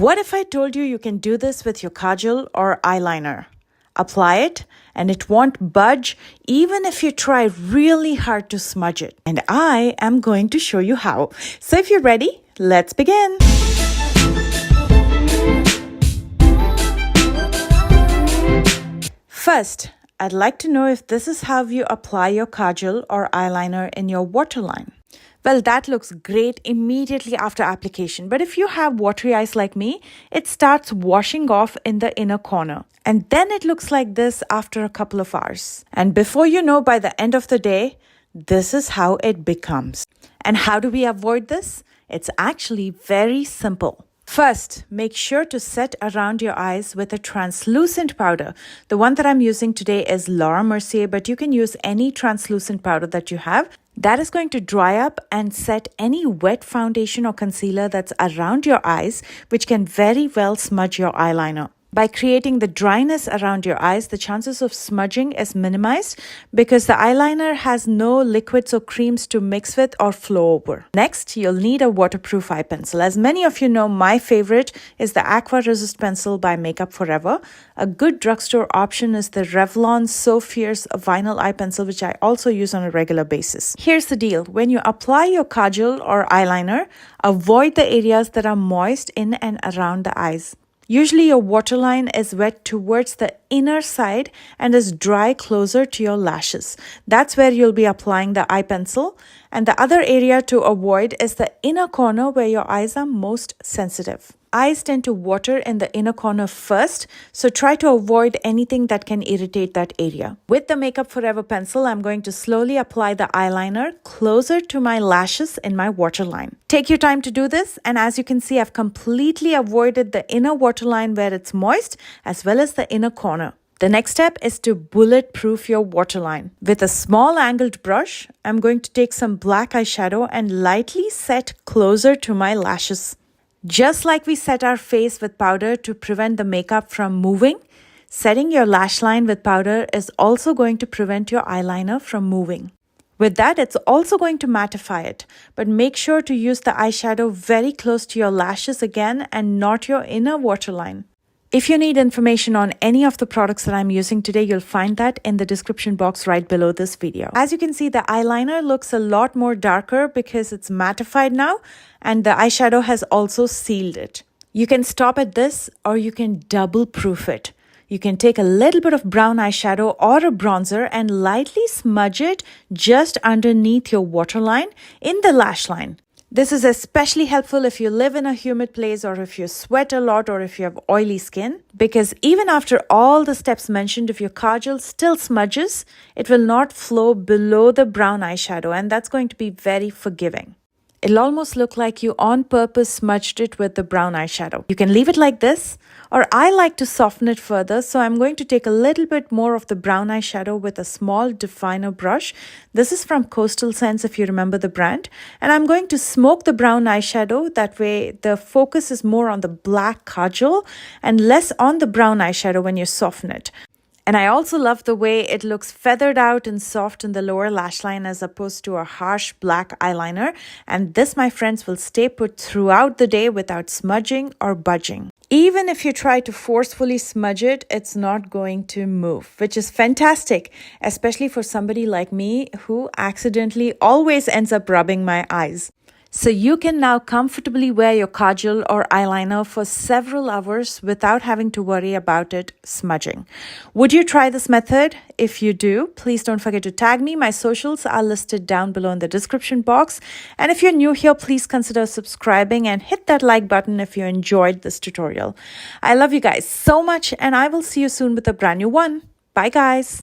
What if I told you you can do this with your kajal or eyeliner? Apply it and it won't budge even if you try really hard to smudge it. And I am going to show you how. So if you're ready, let's begin. First, I'd like to know if this is how you apply your kajal or eyeliner in your waterline. Well, that looks great immediately after application. But if you have watery eyes like me, it starts washing off in the inner corner. And then it looks like this after a couple of hours. And before you know, by the end of the day, this is how it becomes. And how do we avoid this? It's actually very simple. First, make sure to set around your eyes with a translucent powder. The one that I'm using today is Laura Mercier, but you can use any translucent powder that you have. That is going to dry up and set any wet foundation or concealer that's around your eyes, which can very well smudge your eyeliner. By creating the dryness around your eyes, the chances of smudging is minimized because the eyeliner has no liquids or creams to mix with or flow over. Next, you'll need a waterproof eye pencil. As many of you know, my favorite is the Aqua Resist pencil by Makeup Forever. A good drugstore option is the Revlon So Fierce vinyl eye pencil, which I also use on a regular basis. Here's the deal. When you apply your kajal or eyeliner, avoid the areas that are moist in and around the eyes. Usually your waterline is wet towards the inner side and is dry closer to your lashes. That's where you'll be applying the eye pencil. And the other area to avoid is the inner corner where your eyes are most sensitive. Eyes tend to water in the inner corner first, so try to avoid anything that can irritate that area. With the Makeup Forever pencil, I'm going to slowly apply the eyeliner closer to my lashes in my waterline. Take your time to do this, and as you can see, I've completely avoided the inner waterline where it's moist as well as the inner corner. The next step is to bulletproof your waterline. With a small angled brush, I'm going to take some black eyeshadow and lightly set closer to my lashes. Just like we set our face with powder to prevent the makeup from moving, setting your lash line with powder is also going to prevent your eyeliner from moving. With that, it's also going to mattify it, but make sure to use the eyeshadow very close to your lashes again and not your inner waterline. If you need information on any of the products that I'm using today, you'll find that in the description box right below this video. As you can see, the eyeliner looks a lot more darker because it's mattified now, and the eyeshadow has also sealed it. You can stop at this or you can double proof it. You can take a little bit of brown eyeshadow or a bronzer and lightly smudge it just underneath your waterline in the lash line. This is especially helpful if you live in a humid place or if you sweat a lot or if you have oily skin, because even after all the steps mentioned, if your kajal still smudges, it will not flow below the brown eyeshadow, and that's going to be very forgiving. It'll almost look like you on purpose smudged it with the brown eyeshadow. You can leave it like this, or I like to soften it further, so I'm going to take a little bit more of the brown eyeshadow with a small definer brush. This is from Coastal Scents, if you remember the brand. And I'm going to smoke the brown eyeshadow. That way the focus is more on the black kajal and less on the brown eyeshadow when you soften it. And I also love the way it looks feathered out and soft in the lower lash line as opposed to a harsh black eyeliner. And this, my friends, will stay put throughout the day without smudging or budging. Even if you try to forcefully smudge it, it's not going to move, which is fantastic, especially for somebody like me who accidentally always ends up rubbing my eyes. So you can now comfortably wear your kajal or eyeliner for several hours without having to worry about it smudging. Would you try this method? If you do, please don't forget to tag me. My socials are listed down below in the description box. And if you're new here, please consider subscribing and hit that like button if you enjoyed this tutorial. I love you guys so much, and I will see you soon with a brand new one. Bye guys.